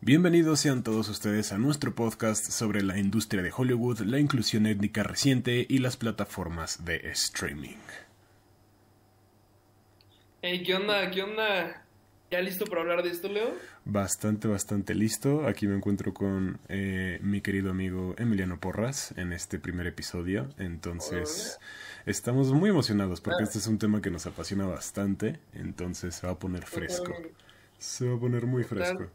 Bienvenidos sean todos ustedes a nuestro podcast sobre la industria de Hollywood, la inclusión étnica reciente y las plataformas de streaming. Hey, ¿qué onda? ¿Qué onda? ¿Ya listo para hablar de esto, Leo? Bastante listo. Aquí me encuentro con mi querido amigo Emiliano Porras en este primer episodio. Entonces, estamos muy emocionados porque este es un tema que nos apasiona bastante. Entonces, se va a poner fresco. Se va a poner muy fresco.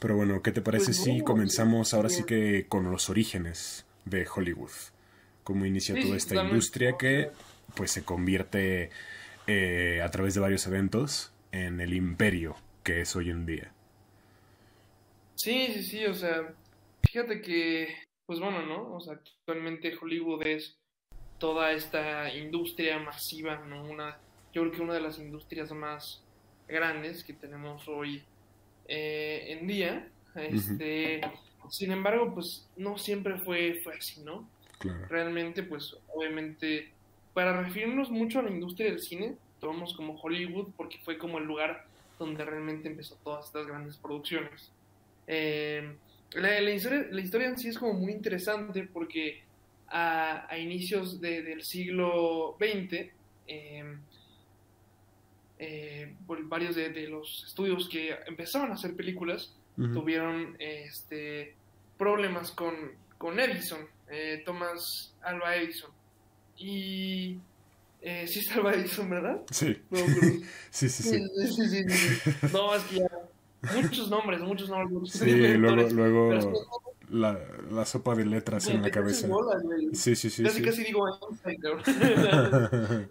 Pero bueno, ¿qué te parece si comenzamos ahora sí que con los orígenes de Hollywood? Cómo inicia toda esta industria que pues se convierte a través de varios eventos en el imperio que es hoy en día. Sí, o sea, fíjate que, pues bueno, ¿no? O sea, actualmente Hollywood es toda esta industria masiva, ¿no? Yo creo que una de las industrias más grandes que tenemos hoy en día. Sin embargo, pues no siempre fue así, ¿no? Claro. Realmente, pues obviamente, para referirnos mucho a la industria del cine, tomamos como Hollywood porque fue como el lugar donde realmente empezó todas estas grandes producciones. La historia en sí es como muy interesante porque a inicios del siglo XX, varios de los estudios que empezaban a hacer películas tuvieron problemas con Edison, Thomas Alva Edison. Y sí es Alva Edison, ¿verdad? Sí. No, pero... Sí. No, es que ya muchos nombres. Sí, luego la sopa de letras como en la que te haces cabeza. bolas, güey. Sí. Casi digo Einstein, cabrón.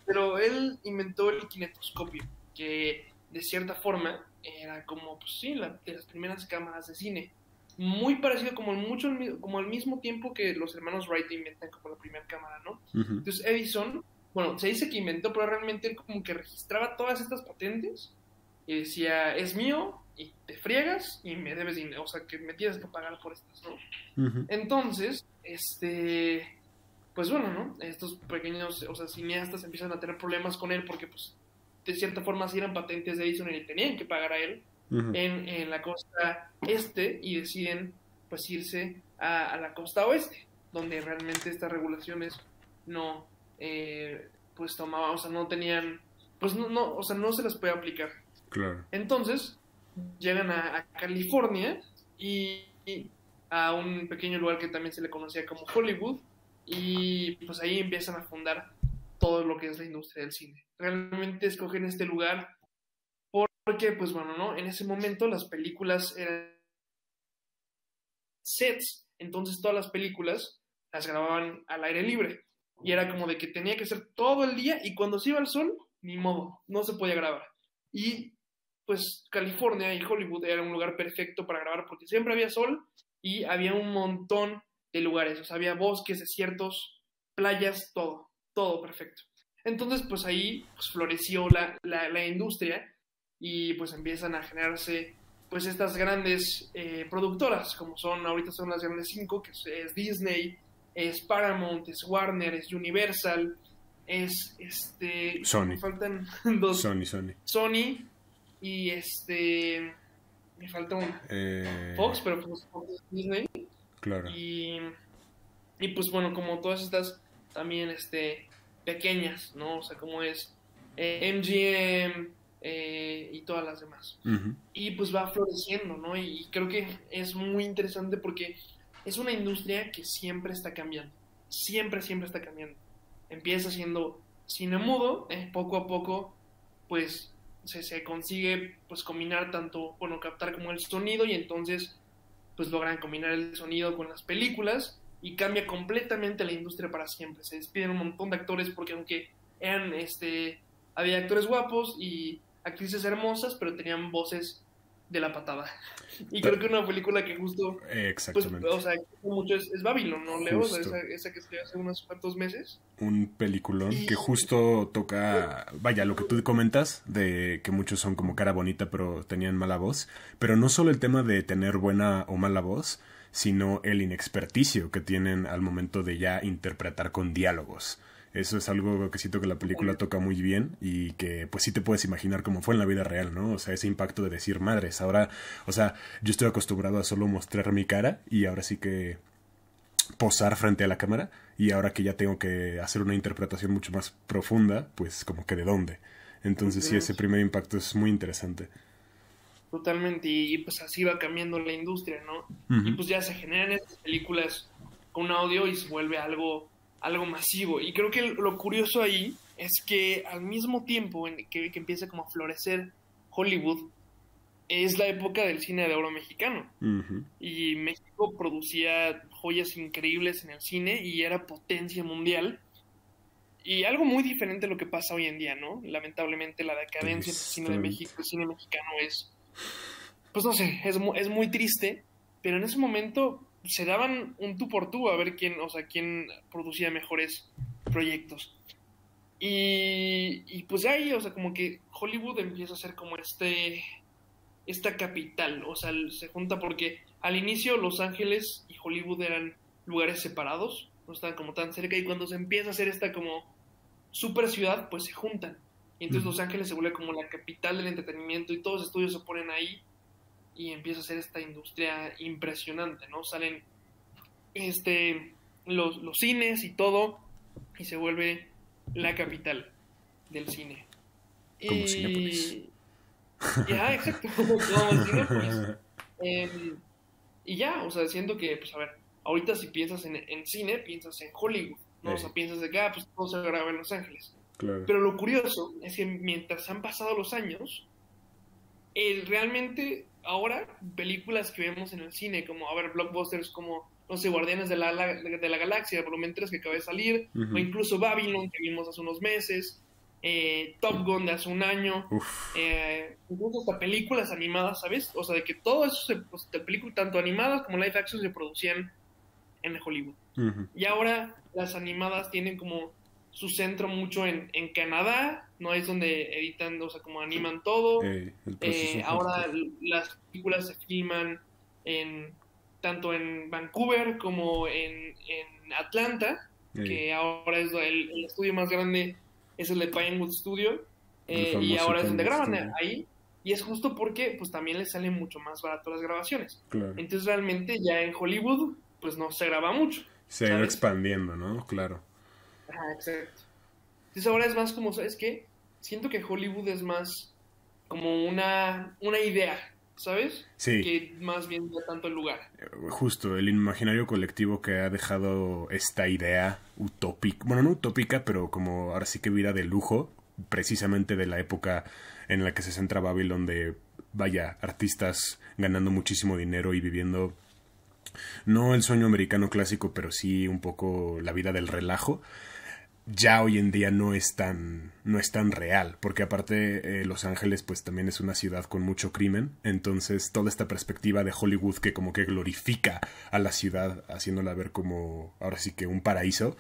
Pero él inventó el kinetoscopio, que de cierta forma era como, pues sí, de las primeras cámaras de cine. Muy parecido, como al mismo tiempo que los hermanos Wright inventan como la primera cámara, ¿no? Entonces Edison, bueno, se dice que inventó, pero realmente él como que registraba todas estas patentes y decía, es mío, y te friegas y me debes dinero, o sea, que me tienes que pagar por estas, ¿no? Entonces, pues bueno, ¿no? Estos pequeños, o sea, cineastas empiezan a tener problemas con él porque, pues, de cierta forma, si eran patentes de Edison y le tenían que pagar a él en la costa este y deciden, pues, irse a la costa oeste, donde realmente estas regulaciones no, pues, tomaban, o sea, no tenían, pues, o sea, no se las puede aplicar. Claro. Entonces, llegan a California y a un pequeño lugar que también se le conocía como Hollywood, y pues ahí empiezan a fundar todo lo que es la industria del cine. Realmente escogen este lugar porque, pues bueno, ¿no? En ese momento las películas eran sets, entonces todas las películas las grababan al aire libre. Y era como de que tenía que ser todo el día y cuando se iba el sol, ni modo, no se podía grabar. Y pues California y Hollywood era un lugar perfecto para grabar porque siempre había sol y había un montón de lugares, o sea, había bosques, desiertos, playas, todo perfecto. Entonces, pues ahí pues, floreció la industria y pues empiezan a generarse pues estas grandes productoras, como ahorita son las grandes cinco, que es Disney, es Paramount, es Warner, es Universal, es Sony. me faltan dos. Sony y me falta una. Fox, pero Fox es Disney. Claro. Y pues bueno, como todas estas también pequeñas, ¿no? O sea, como es MGM y todas las demás. Y pues va floreciendo, ¿no? Y creo que es muy interesante porque es una industria que siempre está cambiando. Siempre está cambiando. Empieza siendo cine mudo, poco a poco, pues se consigue pues combinar tanto, bueno, captar como el sonido y entonces pues logran combinar el sonido con las películas y cambia completamente la industria para siempre. Se despiden un montón de actores porque aunque eran, había actores guapos y actrices hermosas, pero tenían voces de la patada. Y creo que una película que justo, exactamente. Pues, o sea, mucho es Babylon, ¿no, Leo? O sea, esa que se hace unos cuantos meses. Un peliculón que justo toca, vaya, lo que tú comentas, de que muchos son como cara bonita pero tenían mala voz, pero no solo el tema de tener buena o mala voz, sino el inexperticio que tienen al momento de ya interpretar con diálogos. Eso es algo que siento que la película toca muy bien y que pues sí te puedes imaginar cómo fue en la vida real, ¿no? O sea, ese impacto de decir, madres, ahora, o sea, yo estoy acostumbrado a solo mostrar mi cara y ahora sí que posar frente a la cámara y ahora que ya tengo que hacer una interpretación mucho más profunda, pues como que de dónde. Entonces sí, ese primer impacto es muy interesante. Totalmente, y pues así va cambiando la industria, ¿no? Y pues ya se generan estas películas con audio y se vuelve algo masivo. Y creo que lo curioso ahí es que al mismo tiempo en que empieza como a florecer Hollywood, es la época del cine de oro mexicano. Y México producía joyas increíbles en el cine y era potencia mundial. Y algo muy diferente a lo que pasa hoy en día, ¿no? Lamentablemente la decadencia del cine de México, el cine mexicano es, pues no sé, es muy triste, pero en ese momento se daban un tú por tú a ver quién, o sea, quién producía mejores proyectos. Y pues ahí, o sea, como que Hollywood empieza a ser como esta capital, o sea, se junta porque al inicio Los Ángeles y Hollywood eran lugares separados, no estaban como tan cerca, y cuando se empieza a hacer esta como super ciudad, pues se juntan. Y entonces Los Ángeles se vuelve como la capital del entretenimiento y todos los estudios se ponen ahí y empieza a ser esta industria impresionante, ¿no? Salen los cines y todo y se vuelve la capital del cine. Como Cinépolis. Ya, exacto, como Cinépolis. Y ya, o sea, siento que, pues a ver, ahorita si piensas en cine, piensas en Hollywood, ¿no? O sea, piensas de que, pues todo se graba en Los Ángeles. Claro. Pero lo curioso es que mientras han pasado los años, realmente ahora películas que vemos en el cine, como, a ver, blockbusters como, no sé, Guardianes de la Galaxia, volumen 3 que acaba de salir, o incluso Babylon que vimos hace unos meses, Top Gun de hace un año, incluso hasta películas animadas, ¿sabes? O sea, de que todo eso, de películas tanto animadas como live action se producían en Hollywood. Y ahora las animadas tienen como su centro mucho en Canadá, no es donde editan, o sea, como animan todo. Ahora las películas se filman tanto en Vancouver como en Atlanta, que ahora es el estudio más grande, es el de Pinewood Studio, y ahora es donde graban ahí. Y es justo porque pues también les salen mucho más barato las grabaciones. Claro. Entonces realmente ya en Hollywood pues no se graba mucho. Se ha ido expandiendo, ¿no? Claro. Ajá, exacto. Entonces ahora es más como, ¿sabes qué? Siento que Hollywood es más como una idea, ¿sabes? Sí. Que más bien de tanto el lugar. Justo, el imaginario colectivo que ha dejado esta idea utópica, bueno, no utópica, pero como ahora sí que vida de lujo, precisamente de la época en la que se centra Babylon, de, vaya, artistas ganando muchísimo dinero y viviendo no el sueño americano clásico, pero sí un poco la vida del relajo. Ya hoy en día no es tan real, porque aparte Los Ángeles pues también es una ciudad con mucho crimen, entonces toda esta perspectiva de Hollywood que como que glorifica a la ciudad haciéndola ver como ahora sí que un paraíso,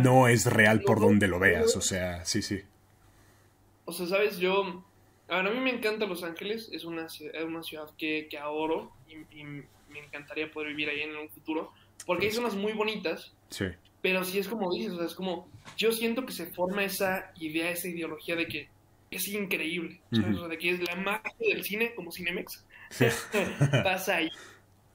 no es real por donde lo veas, o sea, sí. O sea, sabes, a mí me encanta Los Ángeles, es una ciudad que adoro y me encantaría poder vivir ahí en un futuro, porque hay zonas muy bonitas. Sí. Pero sí es como dices, o sea, es como, yo siento que se forma esa idea, esa ideología de que es increíble, ¿sabes? O sea, de que es la magia del cine, como Cinemex, pasa ahí.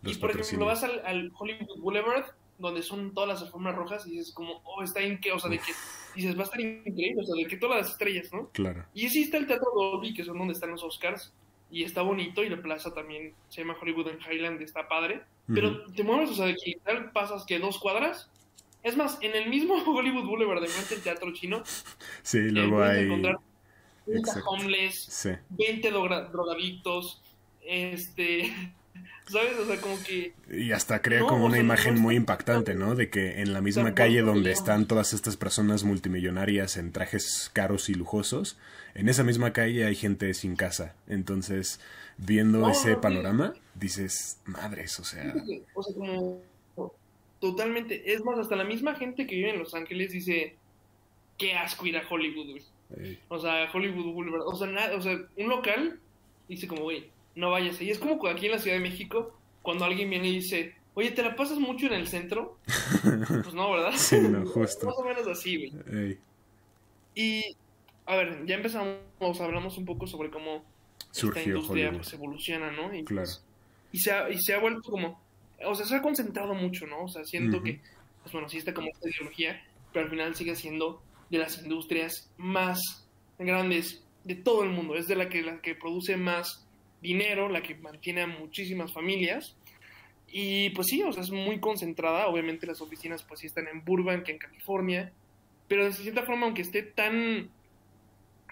Y por ejemplo, vas al Hollywood Boulevard, donde son todas las alfombras rojas, y dices como, oh, está increíble, o sea, de que dices, va a estar increíble, o sea, de que todas las estrellas, ¿no? Claro. Y sí está el Teatro Dolby, que son donde están los Oscars, y está bonito, y la plaza también se llama Hollywood en Highland, está padre, pero te mueves, o sea, de que tal pasas que 2 cuadras. Es más, en el mismo Hollywood Boulevard, de frente al Teatro Chino, sí, luego hay encontrar 30 homeless, sí. 20 drogadictos, ¿sabes? O sea, como que... Y hasta crea como una imagen muy impactante, ¿no? De que en la misma calle donde están todas estas personas multimillonarias en trajes caros y lujosos, en esa misma calle hay gente sin casa. Entonces, viendo ese panorama, dices, madres, o sea... O sea, como... Totalmente. Es más, hasta la misma gente que vive en Los Ángeles dice, qué asco ir a Hollywood, güey. O sea, Hollywood Boulevard. O sea, un local dice como, güey, no vayas ahí. Es como aquí en la Ciudad de México, cuando alguien viene y dice, oye, ¿te la pasas mucho en el centro? Pues no, ¿verdad? Sí, no, justo. Más o menos así, güey. Ey. Y, a ver, ya empezamos, hablamos un poco sobre cómo esta Surgió industria Hollywood. pues evoluciona, ¿no? Y, Claro. pues, y se ha vuelto como, o sea, se ha concentrado mucho, ¿no? O sea, siento Ujú. que, pues bueno, sí está como esta ideología, pero al final sigue siendo de las industrias más grandes de todo el mundo. Es de la que produce más dinero, la que mantiene a muchísimas familias. Y pues sí, o sea, es muy concentrada. Obviamente las oficinas pues sí están en Burbank, en California. Pero de cierta forma, aunque esté tan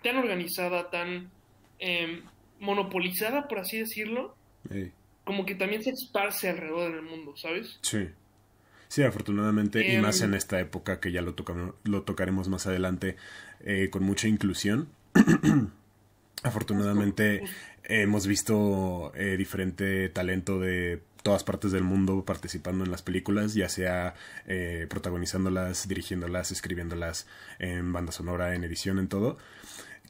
organizada, tan eh, monopolizada, por así decirlo, Ey. como que también se esparce alrededor del mundo, ¿sabes? Sí. Sí, afortunadamente, y más en Em, esta época que ya lo tocaremos más adelante, con mucha inclusión. justo, Afortunadamente justo. hemos visto diferente talento de todas partes del mundo participando en las películas, ya sea protagonizándolas, dirigiéndolas, escribiéndolas en banda sonora, en edición, en todo.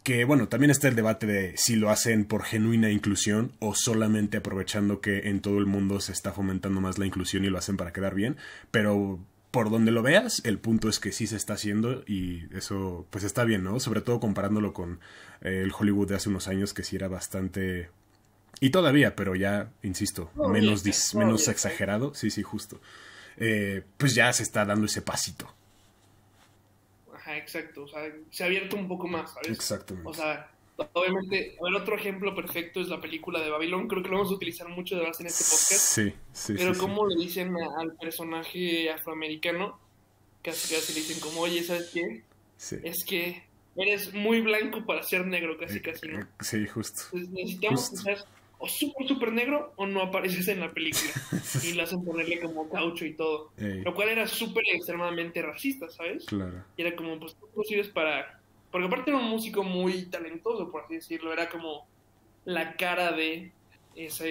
Que bueno, también está el debate de si lo hacen por genuina inclusión o solamente aprovechando que en todo el mundo se está fomentando más la inclusión y lo hacen para quedar bien, pero por donde lo veas, el punto es que sí se está haciendo y eso pues está bien, ¿no? Sobre todo comparándolo con el Hollywood de hace unos años que sí era bastante... Y todavía, pero ya, insisto, Todavía, menos todavía, ¿sabes? exagerado, sí, sí, justo. Pues ya se está dando ese pasito. Ajá, exacto. O sea, se ha abierto un poco más, ¿sabes? O Exactamente. sea, obviamente, a ver, otro ejemplo perfecto es la película de Babylon. Creo que lo vamos a utilizar mucho de base en este podcast. Sí, sí, sí, Pero sí. cómo le dicen al personaje afroamericano, casi casi le dicen como, oye, ¿sabes qué? Sí. Es que eres muy blanco para ser negro, casi casi, ¿no? Sí, justo. Entonces necesitamos que Justo. seas o súper, súper negro o no apareces en la película. Y lo hacen ponerle como caucho y todo. Ey, Lo cual era súper extremadamente racista, ¿sabes? claro. Y era como, pues tú sirves para... Porque aparte era un músico muy talentoso, por así decirlo. Era como la cara de esa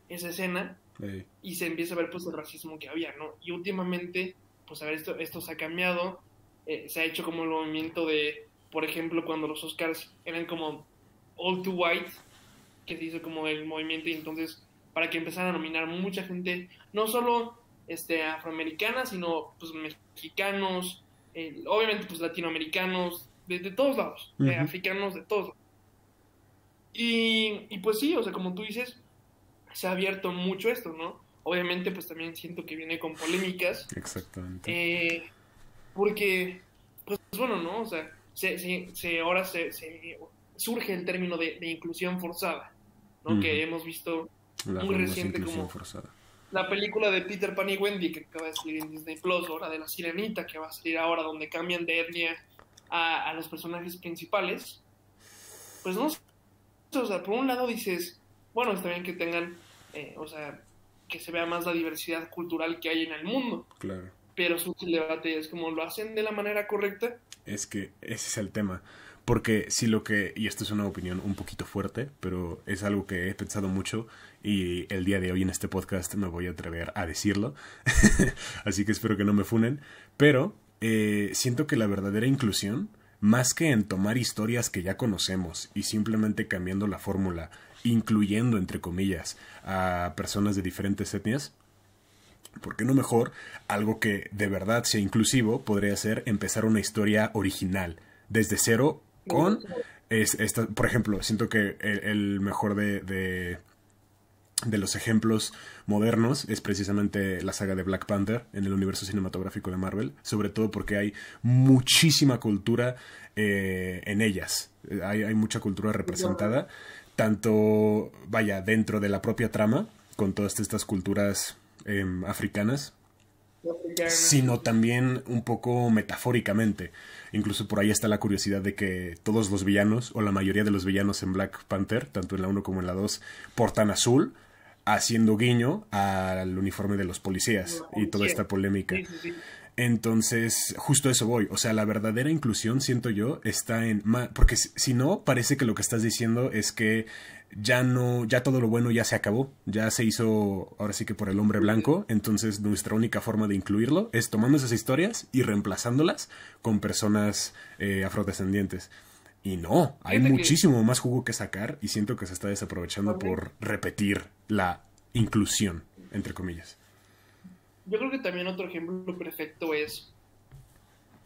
escena Ey, y se empieza a ver pues el racismo que había, ¿no? Y últimamente, pues a ver, esto se ha cambiado, se ha hecho como el movimiento de, por ejemplo, cuando los Oscars eran como all too white, que se hizo como el movimiento y entonces para que empezaran a nominar mucha gente, no solo afroamericana, sino pues mexicanos, obviamente pues latinoamericanos, de todos lados, ujú, africanos, de todos lados. Y pues sí, o sea, como tú dices, se ha abierto mucho esto, ¿no? Obviamente, pues también siento que viene con polémicas, exactamente. eh, porque, pues bueno, ¿no? O sea, ahora surge el término de inclusión forzada, ¿no? Ujú, Que hemos visto la muy famosa reciente inclusión como forzada. la película de Peter Pan y Wendy que acaba de salir en Disney Plus, ahora de la Sirenita que va a salir ahora, donde cambian de etnia a los personajes principales. Pues no sé, o sea, por un lado dices, bueno, está bien que tengan, o sea, que se vea más la diversidad cultural que hay en el mundo, Claro. pero surge el debate, es como, ¿lo hacen de la manera correcta? Es que ese es el tema. Porque si lo que, y esto es una opinión un poquito fuerte, pero es algo que he pensado mucho y el día de hoy en este podcast me voy a atrever a decirlo. Así que espero que no me funen. Pero siento que la verdadera inclusión, más que en tomar historias que ya conocemos y simplemente cambiando la fórmula, incluyendo, entre comillas, a personas de diferentes etnias, ¿por qué no mejor algo que de verdad sea inclusivo podría ser empezar una historia original desde cero con por ejemplo, siento que el mejor de los ejemplos modernos es precisamente la saga de Black Panther en el universo cinematográfico de Marvel, sobre todo porque hay muchísima cultura en ellas, hay mucha cultura representada, tanto, vaya, dentro de la propia trama, con todas estas culturas africanas, sino también un poco metafóricamente. Incluso por ahí está la curiosidad de que todos los villanos, o la mayoría de los villanos en Black Panther, tanto en la uno como en la 2 portan azul, haciendo guiño al uniforme de los policías La y toda policía. esta polémica. Sí, sí, sí. Entonces, justo a eso voy. O sea, la verdadera inclusión, siento yo, está en... Porque si no, parece que lo que estás diciendo es que ya no, ya todo lo bueno ya se acabó, ya se hizo ahora sí que por el hombre blanco, entonces nuestra única forma de incluirlo es tomando esas historias y reemplazándolas con personas afrodescendientes. Y no, hay Fíjate que, muchísimo más jugo que sacar y siento que se está desaprovechando por repetir la inclusión, entre comillas. yo creo que también otro ejemplo perfecto es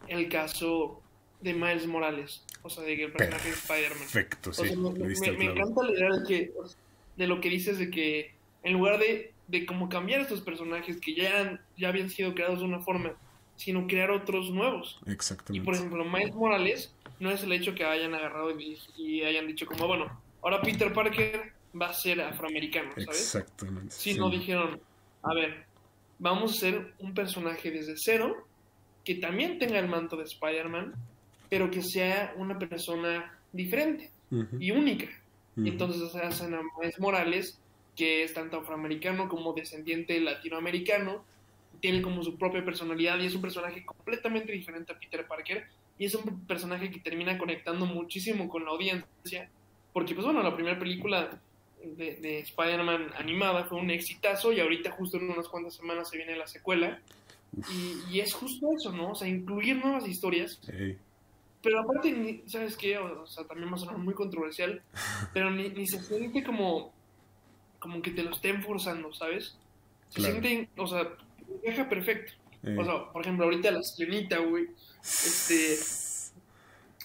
el caso de Miles Morales, o sea, de que el personaje de Spider-Man. Perfecto, sí. O sea, me encanta la idea de lo que dices, de que en lugar de como cambiar estos personajes que ya habían sido creados de una forma, sino crear otros nuevos. Exactamente. Y por ejemplo, Miles Morales no es el hecho que hayan agarrado y hayan dicho como, bueno, ahora Peter Parker va a ser afroamericano, ¿sabes? Exactamente. Sino dijeron, a ver, vamos a hacer un personaje desde cero que también tenga el manto de Spider-Man, pero que sea una persona diferente y única. Y entonces hacen a Miles Morales, que es tanto afroamericano como descendiente latinoamericano, tiene como su propia personalidad y es un personaje completamente diferente a Peter Parker, y es un personaje que termina conectando muchísimo con la audiencia, porque pues bueno, la primera película de Spider-Man animada fue un exitazo y ahorita justo en unas cuantas semanas se viene la secuela. Y es justo eso, ¿no? O sea, incluir nuevas historias. Hey. Pero aparte, ¿sabes qué? O sea, también va a sonar muy controversial, pero ni se siente como que te lo estén forzando, ¿sabes? Se siente, o sea, deja perfecto. O sea, por ejemplo, ahorita la Sirenita, güey.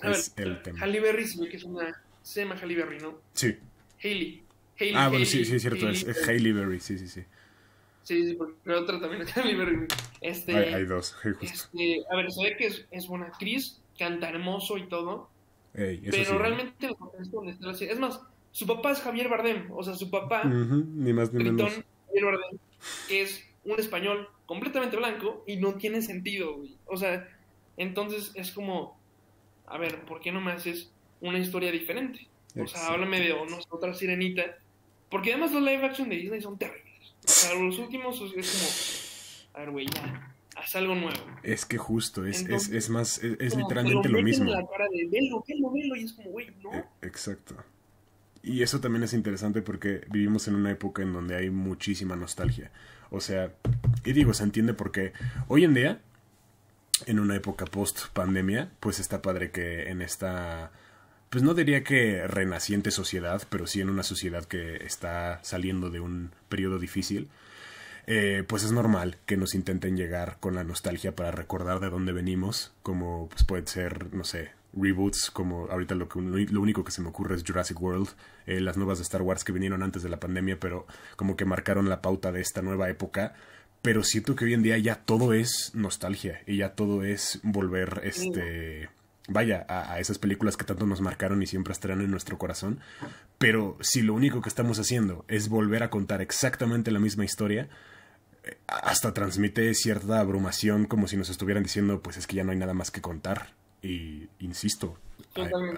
A ver, el tema. Halle Berry se ve que es se llama Halle Berry, ¿no? Sí. Hailey, bueno, sí, es cierto, es Hailey Berry, sí. Sí, porque la otra también es Halle Berry. Hay dos, justo. A ver, se ve que es buena actriz, canta hermoso y todo, pero sí, realmente es más, su papá es Javier Bardem, o sea, su papá, ni más ni menos. Javier Bardem, que es un español completamente blanco y no tiene sentido, güey. O sea, entonces es como, a ver, ¿por qué no me haces una historia diferente? O sea, háblame de otra Sirenita, porque además los live action de Disney son terribles. O sea, los últimos es como, a ver, güey, ya, haz algo nuevo. Es que justo, Entonces, es literalmente lo mismo. En la cara de velo, y es como, güey, no. Exacto. Y eso también es interesante porque vivimos en una época en donde hay muchísima nostalgia. O sea, y digo, se entiende porque hoy en día, en una época post pandemia, pues está padre que en esta, pues no diría que renaciente sociedad, pero sí en una sociedad que está saliendo de un periodo difícil, pues es normal que nos intenten llegar con la nostalgia para recordar de dónde venimos, como pues puede ser, no sé, reboots, como ahorita lo único que se me ocurre es Jurassic World, las nuevas de Star Wars que vinieron antes de la pandemia, pero como que marcaron la pauta de esta nueva época. Pero siento que hoy en día ya todo es nostalgia y ya todo es volver, vaya, a esas películas que tanto nos marcaron y siempre estarán en nuestro corazón. Pero si lo único que estamos haciendo es volver a contar exactamente la misma historia, hasta transmite cierta abrumación, como si nos estuvieran diciendo, pues es que ya no hay nada más que contar. Y insisto,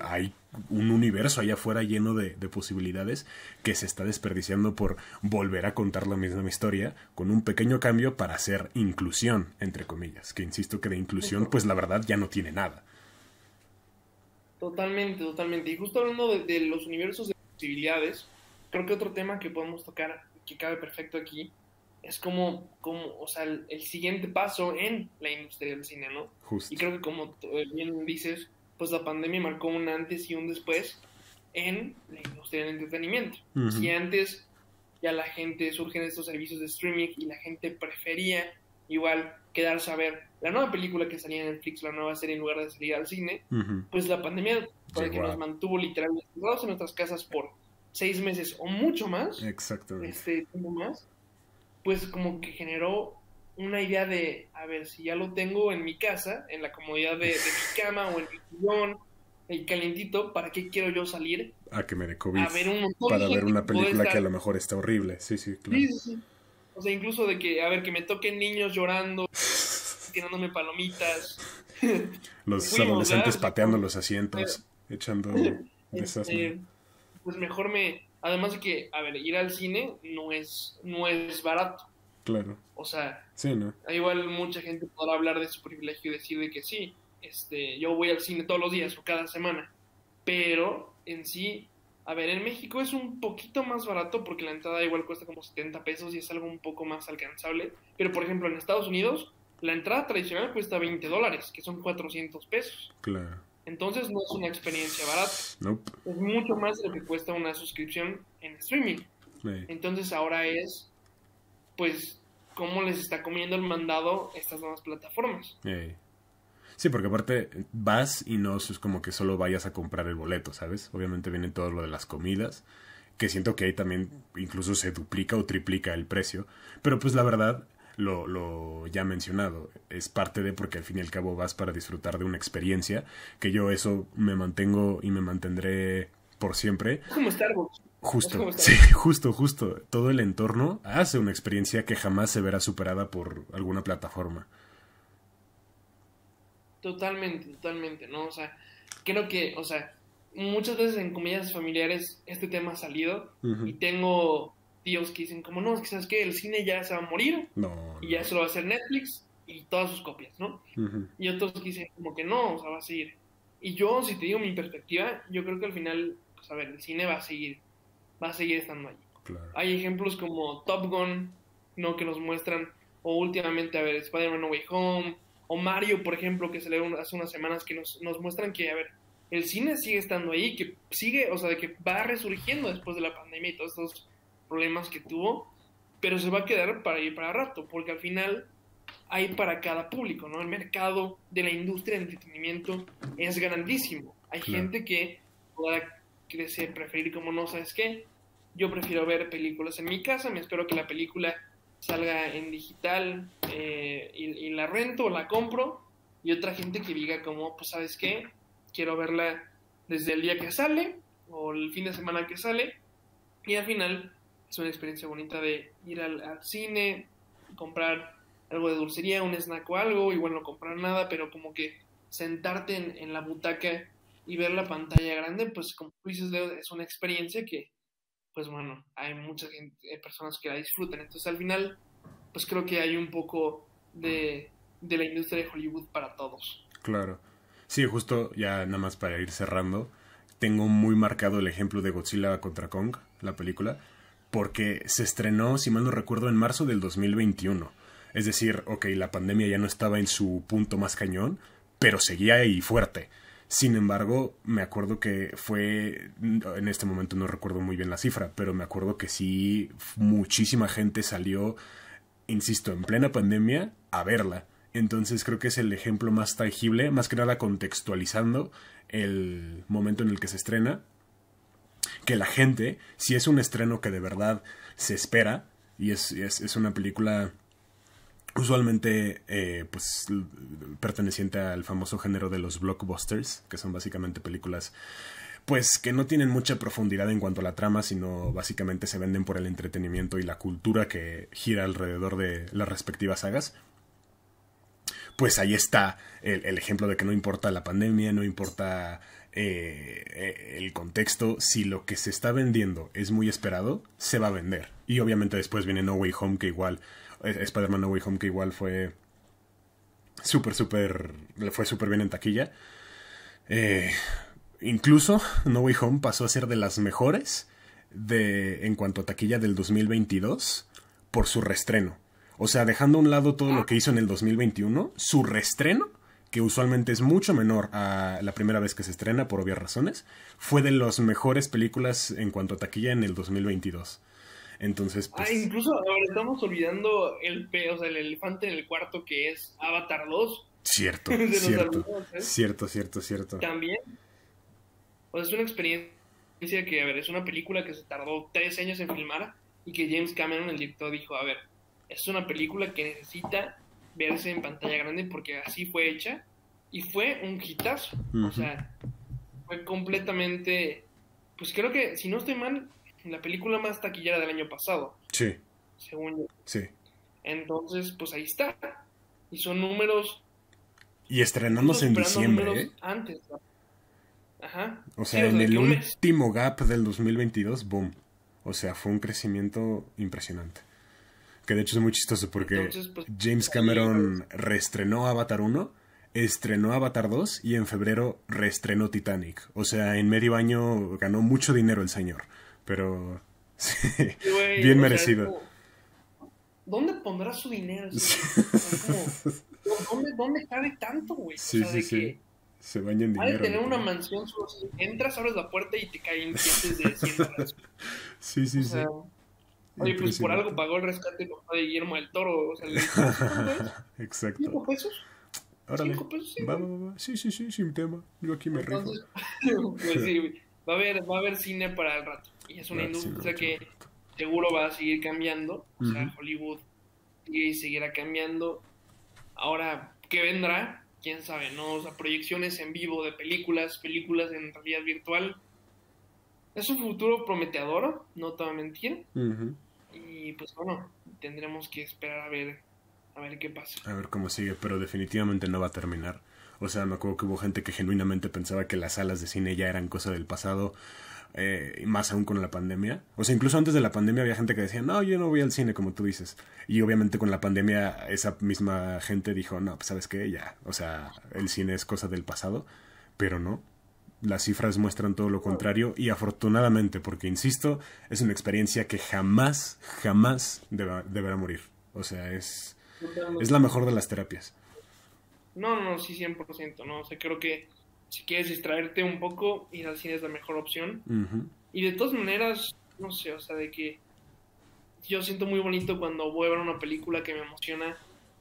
hay un universo allá afuera lleno de posibilidades que se está desperdiciando por volver a contar la misma historia con un pequeño cambio para hacer inclusión, entre comillas. Que insisto que de inclusión, pues la verdad ya no tiene nada. Totalmente. Y justo hablando de los universos de posibilidades, creo que otro tema que podemos tocar, que cabe perfecto aquí, es como o sea, el siguiente paso en la industria del cine, ¿no? Justo. Y creo que como bien dices, pues la pandemia marcó un antes y un después en la industria del entretenimiento. Si antes ya la gente surge en estos servicios de streaming y la gente prefería igual quedarse a ver la nueva película que salía en Netflix, la nueva serie en lugar de salir al cine, pues la pandemia fue que nos mantuvo literalmente encerrados en nuestras casas por 6 meses o mucho más. Exactamente. Más, pues como que generó una idea de, a ver, si ya lo tengo en mi casa, en la comodidad de mi cama o en mi sillón, el calientito, ¿para qué quiero yo salir? A que me dé COVID. A ver un montón para ver una película que a lo mejor está horrible. Sí, claro. Sí. O sea, incluso de que, a ver, que me toquen niños llorando, tirándome palomitas. Los adolescentes pateando los asientos, echando desastre. Pues mejor además de que, a ver, ir al cine no es barato. Claro. O sea, sí, ¿no? Igual mucha gente podrá hablar de su privilegio y decir de que sí, yo voy al cine todos los días o cada semana, pero en sí, a ver, en México es un poquito más barato porque la entrada igual cuesta como 70 pesos y es algo un poco más alcanzable, pero por ejemplo en Estados Unidos la entrada tradicional cuesta $20, que son 400 pesos. Claro. Entonces no es una experiencia barata. Nope. Es mucho más de lo que cuesta una suscripción en streaming. Entonces ahora es, pues, cómo les está comiendo el mandado estas nuevas plataformas. Sí, porque aparte vas y no es como que solo vayas a comprar el boleto, ¿sabes? Obviamente viene todo lo de las comidas, que siento que ahí también incluso se duplica o triplica el precio, pero pues la verdad, lo ya mencionado, es parte de porque al fin y al cabo vas para disfrutar de una experiencia, que yo eso me mantengo y me mantendré por siempre. Es como Starbucks. Justo, sí, justo. Todo el entorno hace una experiencia que jamás se verá superada por alguna plataforma. Totalmente, ¿no? O sea, creo que, o sea, muchas veces en comidas familiares este tema ha salido y tengo tíos que dicen como, no, es que sabes que el cine ya se va a morir y ya solo va a ser Netflix y todas sus copias, ¿no? Y otros que dicen como que no, o sea, va a seguir. Y yo, si te digo mi perspectiva, yo creo que al final, pues a ver, el cine va a seguir estando ahí. Claro. Hay ejemplos como Top Gun, ¿no? Que nos muestran, o últimamente, a ver, Spider-Man No Way Home, o Mario, por ejemplo, que salió hace unas semanas, que nos muestran que, a ver, el cine sigue estando ahí, que sigue, o sea, de que va resurgiendo después de la pandemia y todos estos problemas que tuvo, pero se va a quedar para ir para rato, porque al final hay para cada público, ¿no? El mercado de la industria de entretenimiento es grandísimo. Hay gente que pueda crecer, preferir como no, ¿sabes qué? Yo prefiero ver películas en mi casa, me espero que la película salga en digital y la rento o la compro, y otra gente que diga como, pues ¿sabes qué? Quiero verla desde el día que sale o el fin de semana que sale, y al final es una experiencia bonita de ir al cine, comprar algo de dulcería, un snack o algo, igual no comprar nada, pero como que sentarte en la butaca y ver la pantalla grande, pues como tú dices, Leo, es una experiencia que, pues bueno, hay mucha gente, personas que la disfrutan. Entonces al final, pues creo que hay un poco de la industria de Hollywood para todos. Claro. Sí, justo ya nada más para ir cerrando, tengo muy marcado el ejemplo de Godzilla contra Kong, la película, porque se estrenó, si mal no recuerdo, en marzo del 2021. Es decir, ok, la pandemia ya no estaba en su punto más cañón, pero seguía ahí fuerte. Sin embargo, me acuerdo que fue, en este momento no recuerdo muy bien la cifra, pero me acuerdo que sí, muchísima gente salió, insisto, en plena pandemia a verla. Entonces creo que es el ejemplo más tangible, más que nada contextualizando el momento en el que se estrena, que la gente, si es un estreno que de verdad se espera, y es una película usualmente pues perteneciente al famoso género de los blockbusters, que son básicamente películas pues que no tienen mucha profundidad en cuanto a la trama, sino básicamente se venden por el entretenimiento y la cultura que gira alrededor de las respectivas sagas. Pues ahí está el ejemplo de que no importa la pandemia, no importa el contexto, si lo que se está vendiendo es muy esperado, se va a vender. Y obviamente después viene No Way Home, que igual, Spider-Man No Way Home, que igual fue le fue súper bien en taquilla. Incluso No Way Home pasó a ser de las mejores en cuanto a taquilla del 2022 por su reestreno. O sea, dejando a un lado todo lo que hizo en el 2021, su reestreno, que usualmente es mucho menor a la primera vez que se estrena por obvias razones, fue de las mejores películas en cuanto a taquilla en el 2022. Entonces, pues... incluso ahora estamos olvidando o sea, el elefante en el cuarto, que es Avatar 2. Cierto. También. O sea, es una experiencia que, a ver, es una película que se tardó 3 años en filmar y que James Cameron, el director, dijo, a ver, es una película que necesita verse en pantalla grande porque así fue hecha y fue un hitazo. O sea, fue completamente, pues creo que, si no estoy mal, la película más taquillera del año pasado. Sí. Según yo. Sí. Entonces, pues ahí está. Y son números... Y estrenándose en diciembre, antes. Ajá. O sea, en el último gap del 2022, boom. O sea, fue un crecimiento impresionante. Que de hecho es muy chistoso porque entonces, pues, James Cameron reestrenó Avatar 1, estrenó Avatar 2 y en febrero reestrenó Titanic. O sea, en medio año ganó mucho dinero el señor. Pero sí, güey, bien merecido. Como, ¿dónde pondrá su dinero? ¿Dónde cabe tanto, güey? Sí, o sea, sí. Se baña en dinero. Ha de tener una mansión, entras, abres la puerta y te caen billetes de $100. Sí. Oye, pues por algo pagó el rescate de Guillermo del Toro. O sea, le dijo, exacto. ¿$5? Órale. $5, sí. Va. Sí, sin tema. Yo aquí me rifo. Pues sí, va a haber cine para el rato. Y es una industria que seguro va a seguir cambiando. O sea, Hollywood seguirá cambiando. Ahora, ¿qué vendrá? Quién sabe, ¿no? O sea, proyecciones en vivo de películas en realidad virtual. Es un futuro prometedor, no te voy a mentir. Y pues bueno, tendremos que esperar a ver qué pasa. A ver cómo sigue, pero definitivamente no va a terminar. O sea, me acuerdo que hubo gente que genuinamente pensaba que las salas de cine ya eran cosa del pasado, más aún con la pandemia. O sea, incluso antes de la pandemia había gente que decía, no, yo no voy al cine, como tú dices. Y obviamente con la pandemia esa misma gente dijo, no, pues sabes qué, ya, o sea, el cine es cosa del pasado, pero no. Las cifras muestran todo lo contrario y afortunadamente, porque insisto, es una experiencia que jamás deberá morir. O sea, es la mejor de las terapias. No, sí, 100%, ¿no? O sea, creo que si quieres distraerte un poco, ir al cine es la mejor opción. Y de todas maneras, no sé, o sea, de que yo siento muy bonito cuando voy a ver una película que me emociona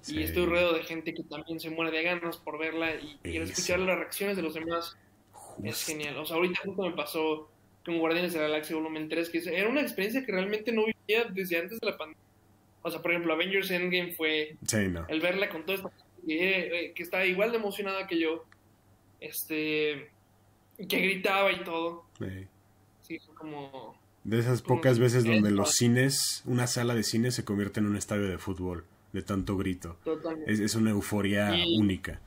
y estoy rodeado de gente que también se muere de ganas por verla y quiero escuchar las reacciones de los demás. Es genial. O sea, ahorita justo me pasó con Guardianes de la Galaxia Volumen 3, que era una experiencia que realmente no vivía desde antes de la pandemia. O sea, por ejemplo, Avengers Endgame fue el verla con toda esta gente que estaba igual de emocionada que yo, que gritaba y todo. Sí, fue como... De esas pocas veces donde los cines, una sala de cine se convierte en un estadio de fútbol, de tanto grito. Totalmente. Es una euforia única.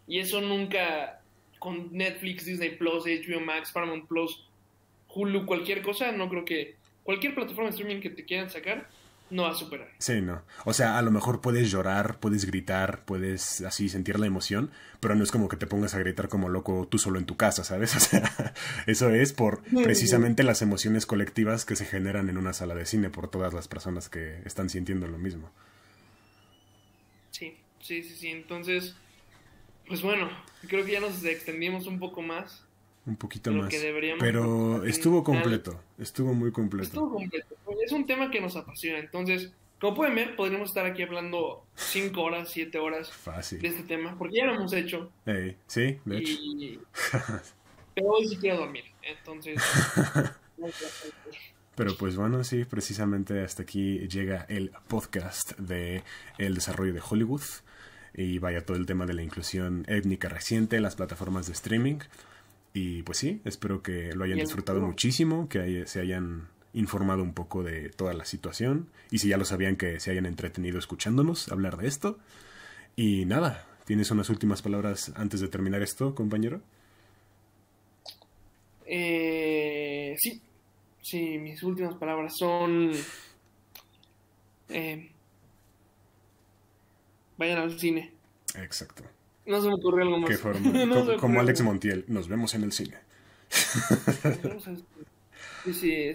Y eso nunca... con Netflix, Disney Plus, HBO Max, Paramount Plus, Hulu, cualquier cosa, no creo que cualquier plataforma de streaming que te quieran sacar no va a superar. Sí, no. O sea, a lo mejor puedes llorar, puedes gritar, puedes así sentir la emoción, pero no es como que te pongas a gritar como loco tú solo en tu casa, ¿sabes? O sea, eso es por precisamente las emociones colectivas que se generan en una sala de cine por todas las personas que están sintiendo lo mismo. Sí. Entonces, pues bueno, creo que ya nos extendimos un poco más. Un poquito más. Pero estuvo completo. Estuvo muy completo. Es un tema que nos apasiona. Entonces, como pueden ver, podríamos estar aquí hablando 5 horas, 7 horas Fácil de este tema. Porque ya lo hemos hecho. Sí, de hecho. Pero hoy sí quiero dormir. Entonces... Pero pues bueno, sí, precisamente hasta aquí llega el podcast de El Desarrollo de Hollywood. Y vaya todo el tema de la inclusión étnica reciente en las plataformas de streaming. Y pues sí, espero que lo hayan disfrutado muchísimo, que se hayan informado un poco de toda la situación. Y si ya lo sabían, que se hayan entretenido escuchándonos hablar de esto. Y nada, ¿tienes unas últimas palabras antes de terminar esto, compañero? Sí, mis últimas palabras son... vayan al cine. Exacto. No se me ocurrió algo más. ¿Qué forma? Como Alex Montiel, nos vemos en el cine. Sí,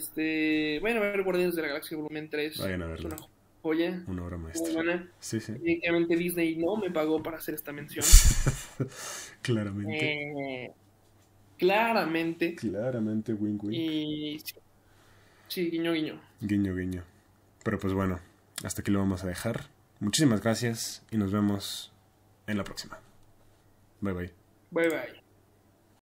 vayan a ver Guardianes de la Galaxia Volumen 3. Vayan a verlo. Es una joya. Una obra maestra. Muy buena. Sí. Definitivamente Disney no me pagó para hacer esta mención. Claramente. Claramente, wink, wink. Y sí, guiño, guiño. Guiño, guiño. Pero pues bueno, hasta aquí lo vamos a dejar. Muchísimas gracias y nos vemos en la próxima. Bye, bye. Bye, bye.